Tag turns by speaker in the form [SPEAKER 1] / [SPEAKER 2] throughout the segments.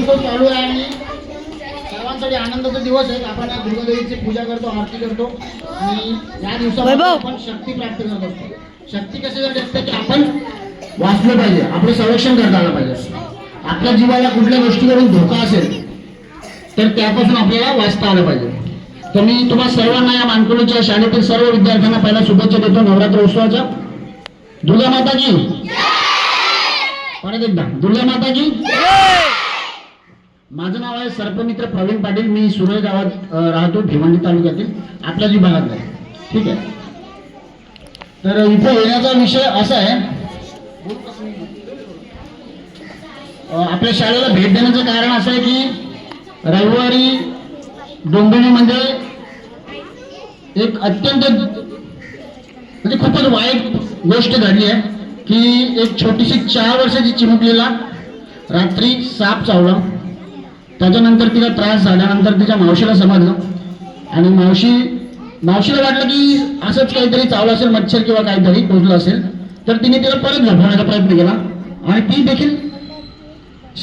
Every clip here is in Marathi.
[SPEAKER 1] उत्सव चालू आहे आणि सर्वांसाठी आनंदाचा दिवस आहे. आपण या दुर्गादेवीची पूजा करतो, आरती करतो आणि या दिवसामध्ये आपण शक्ती प्राप्त करत असतो. शक्ती कशासाठी असते की आपण वाचलं पाहिजे, आपलं संरक्षण करता आलं पाहिजे. आपल्या जीवाला कुठल्या गोष्टीकडून धोका असेल तर त्यापासून आपल्याला वाचता आलं पाहिजे. तर मी तुम्हा सर्वांना या मानकुलीच्या शाळेतील सर्व विद्यार्थ्यांना पहिला शुभेच्छा देतो नवरात्र उत्सवाच्या. दुर्गा माता की परत एकदा दुर्गा माता की. माझं नाव आहे सर्पमित्र प्रवीण पाटील. मी सुरळ गावात राहतो, भिवंडी तालुक्यातील आपल्याच विभागात आहे. ठीक आहे. तर इथे येण्याचा विषय असा आहे, आपल्या शाळेला भेट देण्याचं कारण असं आहे की रविवारी डोंबिवलीमध्ये एक अत्यंत म्हणजे खूपच वाईट गोष्ट घडली आहे की एक छोटीशी 4 वर्षाची चिमुकलीला रात्री साप चावला. त्याच्यानंतर तिला त्रास झाल्यानंतर तिच्या मावशीला समजलं आणि मावशीला वाटलं की असंच काहीतरी चावलं असेल, मच्छर किंवा काहीतरी टोचलं असेल. तर तिने तिला परत झोपवण्याचा प्रयत्न केला आणि ती देखील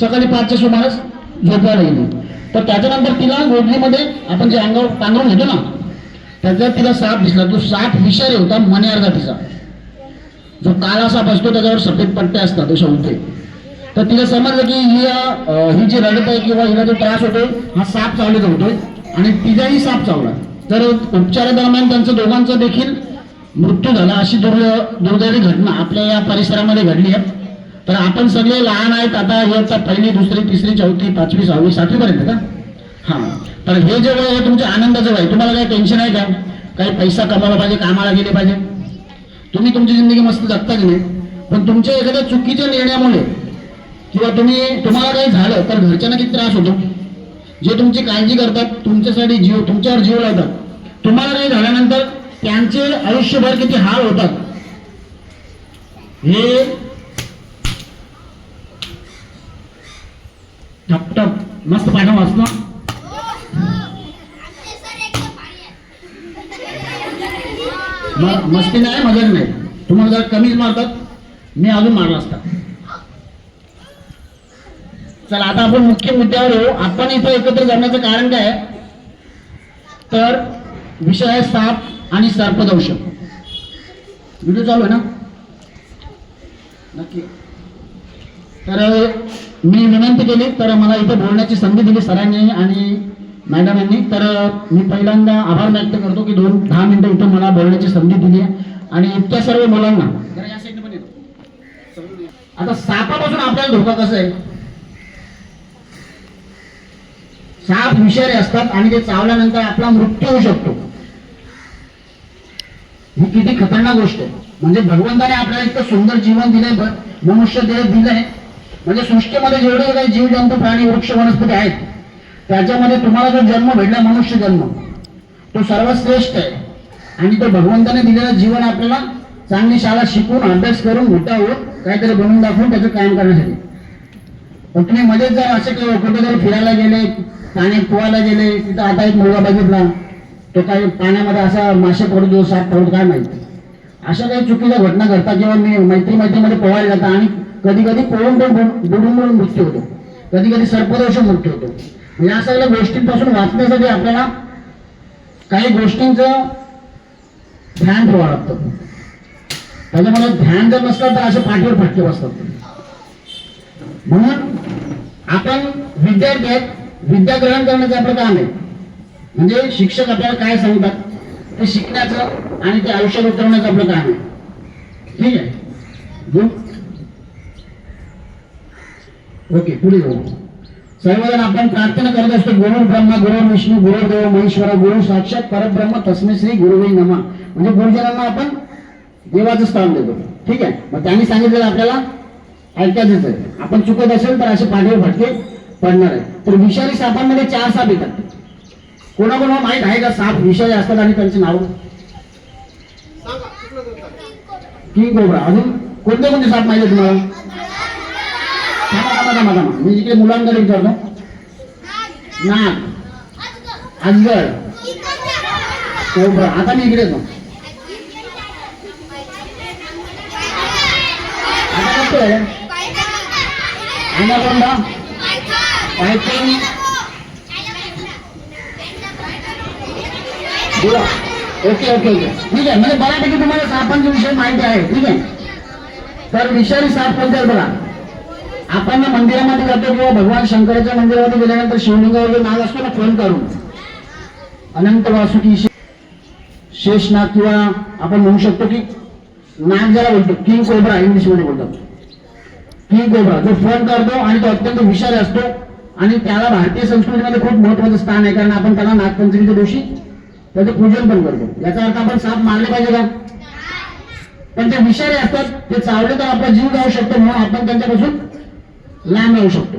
[SPEAKER 1] सकाळी 5च्या सुमारास झोपायला गेली. तर त्याच्यानंतर तिला गोधलीमध्ये आपण जे अंगावर पांघरून घेतो ना, त्याच्यात तिला साप दिसला. तो साप विषारी होता, मण्यार जातीचा. जो काळा साप असतो त्याच्यावर सफेद पट्टे असतात अशा उठे. तर तिला समजलं की ही जी रडत आहे किंवा हिला जो त्रास होतोय हा साप चावलेला होतोय आणि तिचाही साप चावला. तर उपचारादरम्यान त्यांचं दोघांचा देखील मृत्यू झाला. अशी दुर्दैवी घटना आपल्या या परिसरामध्ये घडली आहे. तर आपण सगळे लहान आहेत, आता इयत्ता 1ली, 2री, 3री, 4थी, 5वी, 6वी, 7वी पर्यंत का. हां, तर हे जे वय आहे तुमच्या आनंदाचं वय. तुम्हाला काही टेन्शन आहे का? काही पैसा कमावला पाहिजे, कामाला गेले पाहिजे, तुम्ही तुमची जिंदगी मस्त जगता की नाही. पण तुमच्या एखाद्या चुकीच्या निर्णयामुळे किंवा तुम्हाला काही झालं तर घरच्यांना किती त्रास होतो. जे तुमची काळजी करतात, तुमच्यासाठी तुमच्यावर जीव लावतात, तुम्हाला काही झाल्यानंतर त्यांचे आयुष्यभर किती हाल होतात हे ठपठप मस्त पाठव वाचतो. मस्ती नाही, मजाक नाही. तुम्हाला जर कमीच मारतात, मी अजून मारला असता. चला आता आपण मुख्य मुद्द्यावर येऊ. आपण इथं एकत्र जमण्याचं कारण काय आहे तर विषय आहे साप आणि सर्पदंश. व्हिडिओ चालू आहे ना? नक्की. तर मी विनंती केली तर मला इथं बोलण्याची संधी दिली सरांनी आणि मॅडम यांनी. तर मी पहिल्यांदा आभार व्यक्त करतो की 10 मिनिटं इथं मला बोलण्याची संधी दिली आहे आणि इतक्या सर्व मुलांना. आता सापापासून आपल्याला धोका कसा आहे? साप विषारी असतात आणि ते चावल्यानंतर आपला मृत्यू होऊ शकतो. ही किती खतरनाक गोष्ट आहे. म्हणजे भगवंताने आपल्याला इतकं सुंदर जीवन दिलंय, मनुष्य देह दिलंय. म्हणजे सृष्टीमध्ये जेवढे काही जीवजंतू, प्राणी, वृक्ष, वनस्पती आहेत त्याच्यामध्ये तुम्हाला जो जन्म भेटला मनुष्य जन्म तो सर्वात श्रेष्ठ आहे. आणि तो भगवंताने दिलेलं जीवन आपल्याला चांगली शाळा शिकून, अभ्यास करून, मोठा होऊन काहीतरी बनवून दाखवून त्याचं कायम करण्यासाठी. पण तुम्ही मध्येच जर असे कुठेतरी फिरायला गेले, पाण्यात पोहायला गेले, तिथं आता एक मुलगा बघितला तो काही पाण्यामध्ये असा मासे पडतो, साप पडतो, काय माहिती. अशा काही चुकीच्या घटना घडतात किंवा मैत्रीमध्ये पोहायला जातात आणि कधी कधी पळून पण बुडून मृत्यू होतो, कधी कधी सर्पदंश मृत्यू होतो. या सगळ्या गोष्टींपासून वाचण्यासाठी आपल्याला काही गोष्टींचं ध्यान ठेवावं लागतं. त्याच्यामध्ये ध्यान जर नसलं तर असे पाठीवर फटके बसतात. म्हणून आपण विद्यार्थी आहेत, विद्या ग्रहण करण्याचं आपलं काम आहे. म्हणजे शिक्षक आपल्याला काय सांगतात ते शिकण्याचं आणि ते आयुष्यात उतरवण्याचं आपलं काम आहे. ठीक आहे. ओके, पुढे जाऊ. सर्वजण आपण प्रार्थना करत असतो, गुरु ब्रह्मा गुरु विष्णू गुरुदेव महेश्वर गुरु साक्षात परब्रह्म तस्मै श्री गुरुवे नमः. म्हणजे गुरुजनांना आपण देवाचं स्थान देतो. ठीक आहे. मग त्यांनी सांगितलेलं आपल्याला ऐकायचंच आहे. आपण चुकत असेल तर असे पाठीवर फटके पडणार आहे. तर विषारी सापांमध्ये 4 साप येतात. कोणाकोणाला माहित आहे का साप विषारी असतात आणि त्यांचे नाव? King cobra. अजून कोणते कोणते साप माहिती तुम्हाला? मी इकडे मुलांकडे विचारतो. नाग, अजगर, कोब्रा. आता मी इकडे येतो. आता कसं आहे? अनाकोंडा, ऐकून बोला. ओके ओके ओके ठीक आहे. म्हणजे बऱ्यापैकी तुम्हाला सापांच्या विषयी माहिती आहे. ठीक आहे. तर विषारी साप कोणते बघा. आपण मंदिरामध्ये जातो किंवा भगवान शंकराच्या मंदिरामध्ये गेल्यानंतर शिवलिंगावर जो नाग असतो ना फोन करून अनंत वासुकी शेषनाग किंवा आपण म्हणू शकतो की नाग ज्याला बोलतो किंग कोब्रा इंग्लिश मध्ये बोलतात. किंग कोब्रा जो फोन करतो आणि तो अत्यंत विषारी असतो आणि त्याला भारतीय संस्कृतीमध्ये खूप महत्वाचं स्थान आहे. कारण आपण त्याला नागपंचमीच्या दिवशी त्याचं पूजन पण करतो. याचा अर्थ आपण साप मारले पाहिजे का. पण ते विषारी असतात. ते चावले तर आपला जीव जाऊ शकतो. म्हणून आपण त्यांच्यापासून लांब राहू शकतो.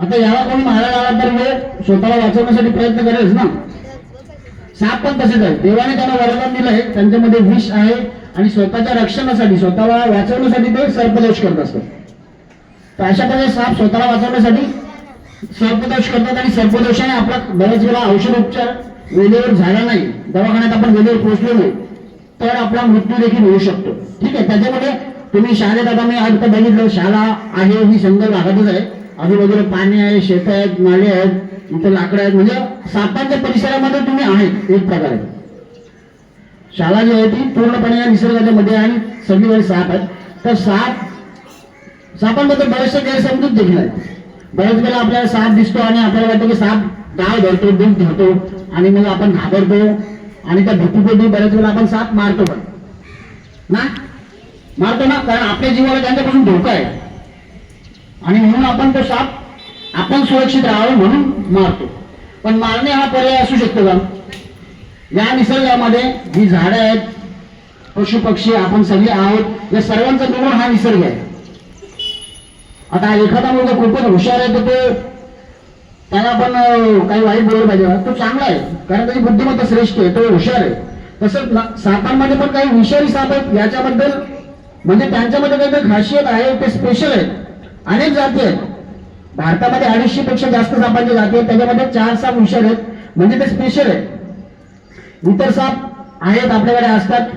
[SPEAKER 1] आता याला कोणी मारायला आला तर वेळ स्वतःला वाचवण्यासाठी प्रयत्न करेल ना. साप पण तसेच आहे. देवाने त्यांना वरदान दिलं आहे. त्यांच्यामध्ये विष आहे आणि स्वतःच्या रक्षणासाठी स्वतःला वाचवण्यासाठी ते सर्पदोष करत असतात. तर अशा प्रकारे साप स्वतःला वाचवण्यासाठी सर्पदोष करतात आणि सर्पदोषाने आपला बऱ्याच वेळा औषध उपचार वेळेवर झाला नाही, दवाखान्यात आपण वेळेवर पोहोचलो नाही तर आपला मृत्यू देखील होऊ शकतो. ठीक आहे. त्याच्यामध्ये तुम्ही शाळेत आता मी आता बघितलं शाळा आहे ही जंगल भागातच आहे. आजूबाजूला पाणी आहे, शेत आहेत, नाले आहेत, इथे लाकडं आहेत. म्हणजे सापांच्या परिसरामध्ये तुम्ही आहेत एक प्रकारे. शाळा जी आहे ती पूर्णपणे या निसर्गाच्या मध्ये आणि सगळीकडे साप आहेत. तर सापांबद्दल बरेचसे गैरसमजूत देखील आहेत. बऱ्याच वेळेला आपल्याला साप दिसतो आणि आपल्याला वाटतं की साप डाव धरतो, दूध धरतो आणि मग आपण घाबरतो आणि त्या भीतीपोटी बऱ्याच वेळेला आपण साप मारतो पण ना. मारतो ना. कारण आपल्या जीवाला त्यांच्यापासून धोका आहे आणि म्हणून आपण तो साप आपण सुरक्षित राहावं म्हणून मारतो. पण मारणे हा पर्याय असू शकतो का. या निसर्गामध्ये जी झाडं आहेत, पशु पक्षी आपण सगळे आहोत, या सर्वांचा मिळून हा निसर्ग आहे. आता एखादा मुलगा खूपच हुशार आहे तर तो त्याला आपण काही वाईट बोललं पाहिजे. तो चांगला आहे कारण त्याची बुद्धिमत्ता श्रेष्ठ आहे, तो हुशार आहे. तसंच सापांमध्ये पण काही विषारी साप आहेत. याच्याबद्दल म्हणजे त्यांच्यामध्ये काहीतरी खासियत आहे, ते स्पेशल आहेत. अनेक जाती आहेत. भारतामध्ये 250 पेक्षा जास्त सापांच्या जाती आहेत. त्याच्यामध्ये 4 साप विषारी आहेत म्हणजे ते स्पेशल आहेत. इतर साप आहेत आपल्याकडे असतात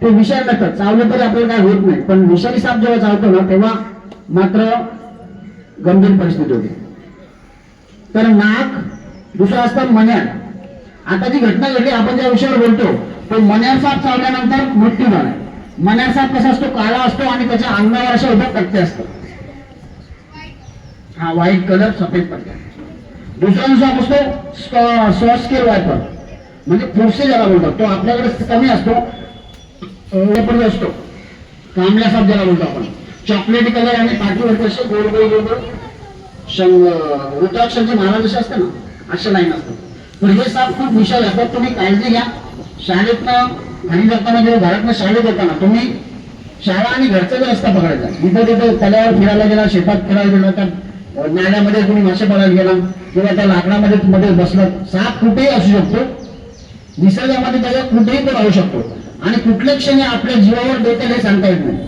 [SPEAKER 1] ते विषारी नसतात. चावले तरी आपल्याला काय होत नाही. पण विषारी साप जेव्हा चावतो ना तेव्हा मात्र गंभीर परिस्थिती होती. तर नाक दुसरा असतात मण्यार. आता जी घटना घडली आपण ज्या विषयावर बोलतो तो मण्यार साप चावल्यानंतर मृत्यू झाला. मण्यार साप कसा असतो, काळा असतो आणि त्याच्या अंगावर अशा उभ्या पट्ट्या असतात. हा व्हाईट कलर सफेद पट्ट्या. दुसरा साप असतो सॉस्केल वायपर म्हणजे फोर्से ज्याला बोलतात. तो आपल्याकडे कमी असतो, असतो. कांबळा साप ज्याला बोलतो आपण. चॉकलेटी कलर आणि पाठीवरती असे गोल गोल गोल रुद्राक्षांची माला जशी असते ना अशा लाईन असतात. तर हे साप खूप विषारी असतात. तुम्ही काळजी घ्या. शाळेतनं घरी जाताना किंवा घरातनं शाळेत येताना तुम्ही शाळा आणि घरचा जो रस्ता पकडायचा. इथं तिथं तल्यावर फिरायला गेला, शेतात फिरायला गेला, त्या नाल्यामध्ये तुम्ही मासे पडायला गेला किंवा त्या लाकडामध्ये मध्ये बसला. साप कुठेही असू शकतो निसर्गामध्ये, त्याच्या कुठेही तो राहू शकतो आणि कुठल्या क्षणी आपल्या जीवावर बेतेल हे सांगता येत नाही.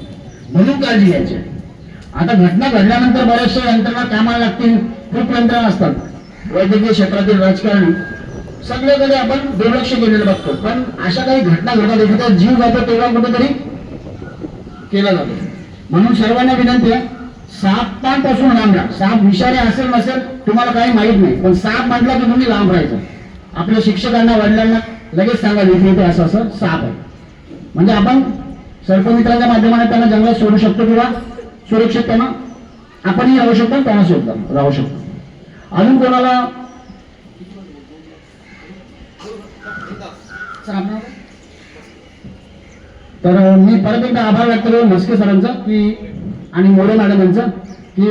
[SPEAKER 1] म्हणून काळजी घ्यायची. आता घटना घडल्यानंतर बऱ्याचशा यंत्रणा कामाला लागतील. खूप यंत्रणा असतात. वैद्यकीय क्षेत्रातील राजकारणी सगळ्याकडे आपण दुर्लक्ष केलेलं बघतो. पण अशा काही घटना घडतात, एखादा जीव जातो तेव्हा कुठेतरी केला जातो. म्हणून सर्वांना विनंती आहे सापांपासून लांब राहा. साप विषारी असेल नसेल तुम्हाला काही माहित नाही, पण साप म्हटला की तुम्ही लांब राहायचं. आपल्या शिक्षकांना वडिलांना लगेच सांगायचं इथे असं असं साप आहे. म्हणजे आपण सर्पमित्राच्या माध्यमाने त्यांना जंगलात सोडू शकतो किंवा सुरक्षित त्यांना आपणही राहू शकतो, त्यांना सुद्धा राहू शकतो. अजून कोणाला तर मी परत एकदा आभार व्यक्त करतो म्हस्के सरांचा की आणि मोरे मॅडम यांचा की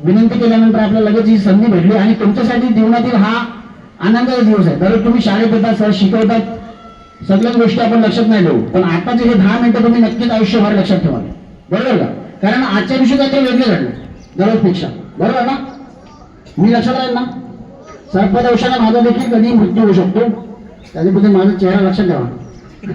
[SPEAKER 1] विनंती केल्यानंतर आपल्याला लगेच ही संधी भेटली आणि तुमच्यासाठी जीवनातील हा आनंदाचा दिवस आहे. दररोज तुम्ही शाळेत येतात, सर शिकवतात, सगळ्याच गोष्टी आपण लक्षात नाही ठेवू, पण आताचे हे 10 मिनिटं तुम्ही नक्कीच आयुष्यभर लक्षात ठेवा. बरोबर का. कारण आजच्या दिवशी काहीतरी वेगळे घडले दररोजपेक्षा. बरोबर ना. मी लक्षात राहील ना. सर्पदंशाने माझा देखील कधी मृत्यू होऊ शकतो. त्याच्याबद्दल माझा चेहरा लक्षात ठेवा.